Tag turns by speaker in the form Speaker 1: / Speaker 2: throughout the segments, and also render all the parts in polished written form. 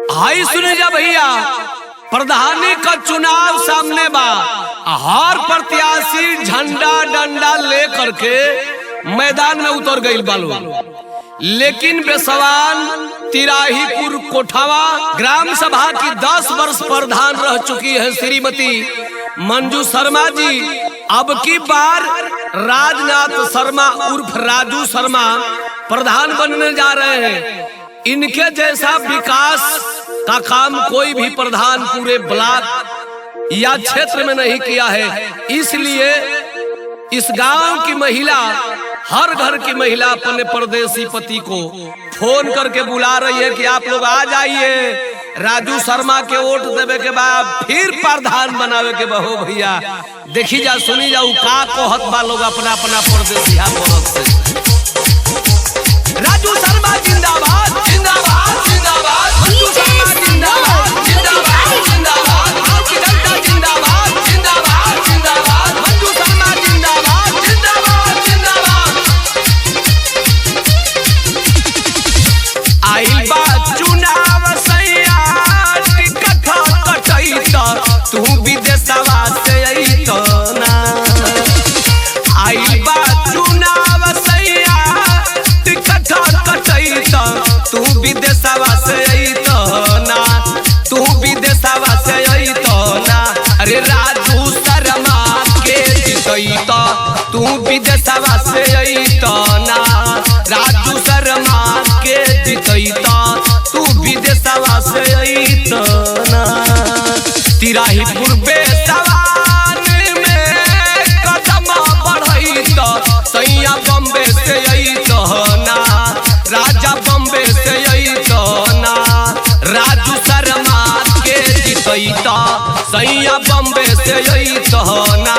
Speaker 1: हाई सुने जा भैया, प्रधानी का चुनाव सामने बा। हर प्रत्याशी झंडा डंडा लेकर के मैदान में उतर गई बालू, लेकिन बेसवान तिराहीपुर कोठावा ग्राम सभा की 10 वर्ष प्रधान रह चुकी है श्रीमती मंजू शर्मा जी। अब की बार राजनाथ शर्मा उर्फ राजू शर्मा प्रधान बनने जा रहे हैं। इनके जैसा विकास का काम कोई भी प्रधान पूरे ब्लॉक या क्षेत्र में नहीं किया है। इसलिए इस गांव की महिला, हर घर की महिला अपने परदेसी पति को फोन करके बुला रही है कि आप लोग आ जाइए, राजू शर्मा के वोट देवे के बाद फिर प्रधान बनावे के बहो भैया। देखी जा, सुनी जाऊ का कहत बा लोग अपना अपना परदेसी से। राजू शर्मा जिंदाबाद जिंदाबाद जिंदाबाद, मंजू शर्मा जिंदाबाद जिंदाबाद जिंदाबाद, आपकी जनता जिंदाबाद जिंदाबाद जिंदाबाद, मंजू शर्मा जिंदाबाद जिंदाबाद जिंदाबाद। आइल बा चुनाव सैया, टिकट कटैत तू विदेशवा से अइत ना। आइल बा चुनाव सैया, टिकट कटैत तू विदेशवा से अइत ना, तू विदेशवा से अइत ना। अरे राजू शर्मा के जितैत तू विदेशवा से अइत ना, राजू शर्मा के जितैत तू विदेशवा से अइत ना। तिराहीपुर बेसवान में कदम बढ़ैत सैया बम्बे से अइत ना, राजा बम्बे से अइत ना। राजू शर्मा के जितैत सैया बम्बे से अइत ना,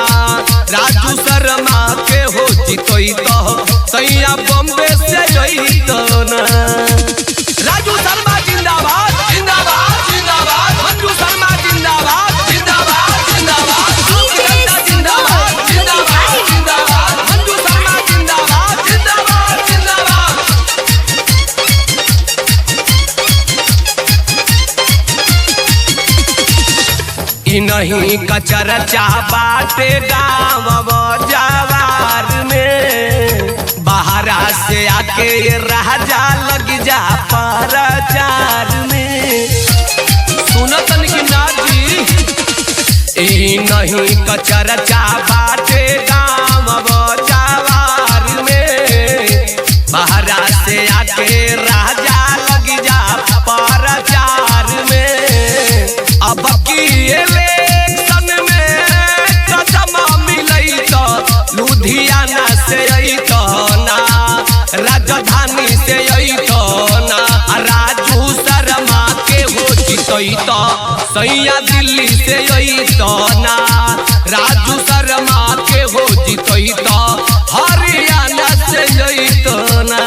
Speaker 1: राजू शर्मा के हो जितैत सैया बम्बे से अइत ना। राजू शर्मा जिंदाबाद जिंदाबाद जिंदाबाद, मंजू शर्मा जिंदाबाद जिंदाबाद जिंदाबाद, आपकी जनता जिंदाबाद जिंदाबाद जिंदाबाद, मंजू शर्मा जिंदाबाद जिंदाबाद जिंदाबाद। इनही का चर्चा बाटे गाँव जवार में, बाहरा से आके राजा लग जा प्रचार में। सुनतन की नाजी, इनही का चर्चा बाटे गाँव जवार में, बाहरा से आके राजा लग जा प्रचार में। अब की इलेक्शन में कदम मिलैत लुधियाना से अइत ना, राजधानी से अइत ना। राजू शर्मा के हो जितैत सैया दिल्ली से अइत ना, राजू शर्मा के हो जितैत हरियाणा से अइत ना।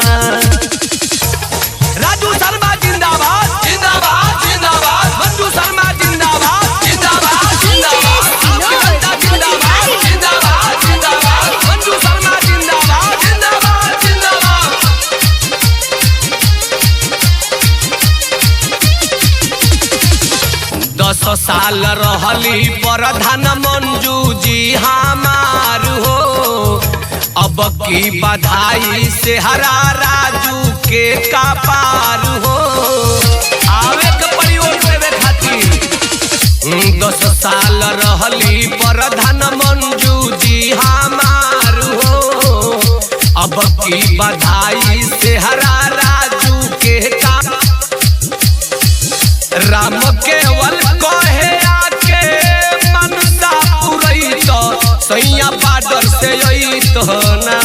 Speaker 1: राजू शर्मा जिंदाबाद जिंदाबाद जिंदाबाद, मंजू शर्मा जिंदाबाद जिंदाबाद जिंदाबाद, आपकी जनता जिंदाबाद जिंदाबाद जिंदाबाद, मंजू शर्मा जिंदाबाद जिंदाबाद जिंदाबाद। 10 साल रहली प्रधान मंजू जी हमार हो, अब की बधाई से हरा राजू के कपार हो। आवे के परिवोट देवे खातिर 10 साल रहली प्रधान मंजू जी हमार हो, अब की बधाई से हरा राजू के कपार। राम केवल कहे आके मनसा पुरैत सैया बॉर्डर से अइत ना,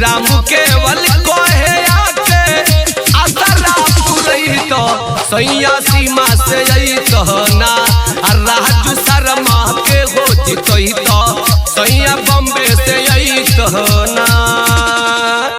Speaker 1: राम केवल कहे आके असरा पुरैत सैया सीमा से अइत ना। राजू शर्मा के हो जितैत सैया बम्बे से अइत ना।